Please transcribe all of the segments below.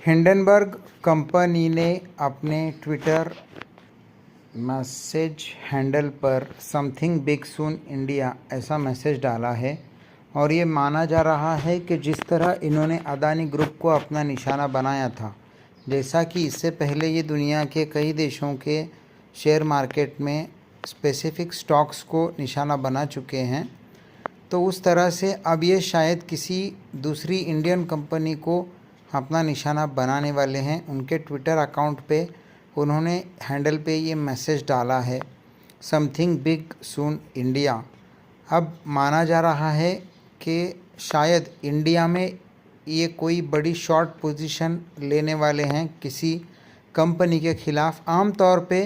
Hindenburg company ने अपने Twitter message handle पर समथिंग बिग सून इंडिया ऐसा मैसेज डाला है और ये माना जा रहा है कि जिस तरह इन्होंने अदानी ग्रुप को अपना निशाना बनाया था, जैसा कि इससे पहले ये दुनिया के कई देशों के शेयर मार्केट में स्पेसिफिक स्टॉक्स को निशाना बना चुके हैं, तो उस तरह से अब ये शायद किसी दूसरी इंडियन कंपनी को अपना निशाना बनाने वाले हैं। उनके ट्विटर अकाउंट पे उन्होंने हैंडल पे ये मैसेज डाला है, समथिंग बिग सून इंडिया। अब माना जा रहा है कि शायद इंडिया में ये कोई बड़ी शॉर्ट पोजीशन लेने वाले हैं किसी कंपनी के ख़िलाफ़। आमतौर पे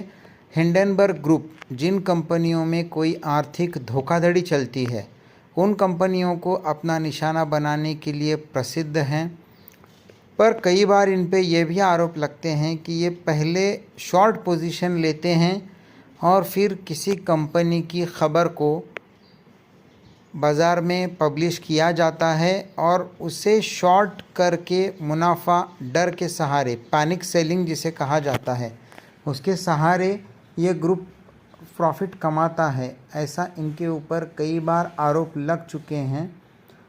हिंडनबर्ग ग्रुप जिन कंपनियों में कोई आर्थिक धोखाधड़ी चलती है, उन कंपनियों को अपना निशाना बनाने के लिए प्रसिद्ध हैं, पर कई बार इन पे ये भी आरोप लगते हैं कि ये पहले शॉर्ट पोजीशन लेते हैं और फिर किसी कंपनी की ख़बर को बाज़ार में पब्लिश किया जाता है और उसे शॉर्ट करके मुनाफा डर के सहारे, पैनिक सेलिंग जिसे कहा जाता है, उसके सहारे ये ग्रुप प्रॉफिट कमाता है। ऐसा इनके ऊपर कई बार आरोप लग चुके हैं।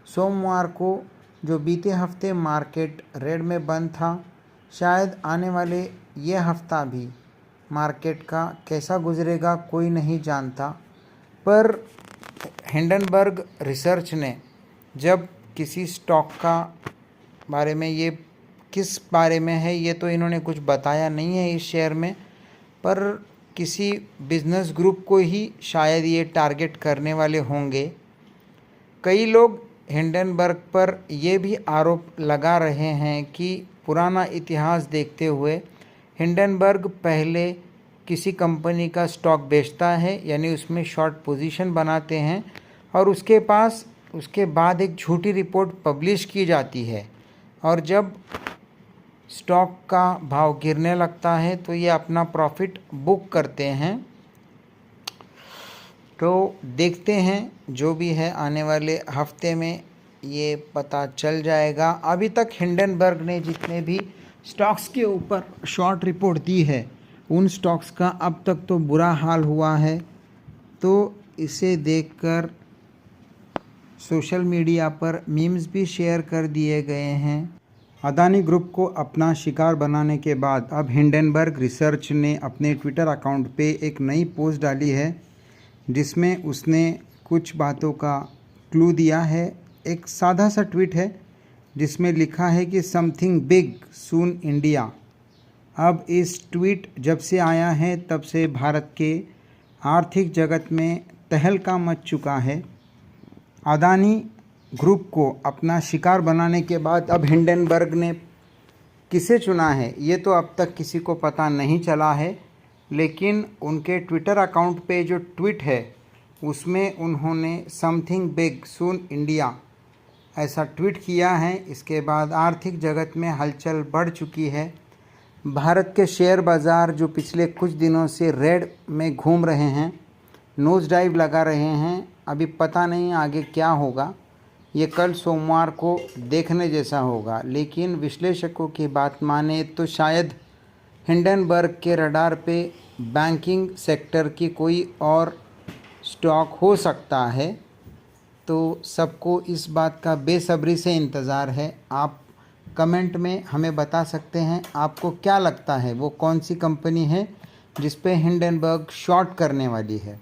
सोमवार को जो बीते हफ्ते मार्केट रेड में बंद था, शायद आने वाले ये हफ्ता भी मार्केट का कैसा गुजरेगा कोई नहीं जानता। पर हिंडनबर्ग रिसर्च ने जब किसी स्टॉक का बारे में, ये किस बारे में है ये तो इन्होंने कुछ बताया नहीं है इस शेयर में, पर किसी बिजनेस ग्रुप को ही शायद ये टारगेट करने वाले होंगे। कई लोग हिंडनबर्ग पर यह भी आरोप लगा रहे हैं कि पुराना इतिहास देखते हुए हिंडनबर्ग पहले किसी कंपनी का स्टॉक बेचता है, यानी उसमें शॉर्ट पोजीशन बनाते हैं और उसके बाद एक झूठी रिपोर्ट पब्लिश की जाती है और जब स्टॉक का भाव गिरने लगता है तो ये अपना प्रॉफिट बुक करते हैं। तो देखते हैं, जो भी है आने वाले हफ्ते में ये पता चल जाएगा। अभी तक हिंडनबर्ग ने जितने भी स्टॉक्स के ऊपर शॉर्ट रिपोर्ट दी है, उन स्टॉक्स का अब तक तो बुरा हाल हुआ है। तो इसे देखकर सोशल मीडिया पर मीम्स भी शेयर कर दिए गए हैं। अदानी ग्रुप को अपना शिकार बनाने के बाद अब हिंडनबर्ग रिसर्च ने अपने ट्विटर अकाउंट पे एक नई पोस्ट डाली है, जिसमें उसने कुछ बातों का क्लू दिया है। एक सादा सा ट्वीट है जिसमें लिखा है कि समथिंग बिग सून इंडिया। अब इस ट्वीट जब से आया है तब से भारत के आर्थिक जगत में तहलका मच चुका है। अदानी ग्रुप को अपना शिकार बनाने के बाद अब हिंडनबर्ग ने किसे चुना है ये तो अब तक किसी को पता नहीं चला है, लेकिन उनके ट्विटर अकाउंट पे जो ट्वीट है उसमें उन्होंने समथिंग बिग सून इंडिया ऐसा ट्वीट किया है। इसके बाद आर्थिक जगत में हलचल बढ़ चुकी है। भारत के शेयर बाज़ार जो पिछले कुछ दिनों से रेड में घूम रहे हैं, नोज डाइव लगा रहे हैं, अभी पता नहीं आगे क्या होगा। ये कल सोमवार को देखने जैसा होगा, लेकिन विश्लेषकों की बात माने तो शायद हिंडनबर्ग के रडार पे बैंकिंग सेक्टर की कोई और स्टॉक हो सकता है। तो सबको इस बात का बेसब्री से इंतज़ार है। आप कमेंट में हमें बता सकते हैं आपको क्या लगता है वो कौन सी कंपनी है जिस पे हिंडनबर्ग शॉर्ट करने वाली है।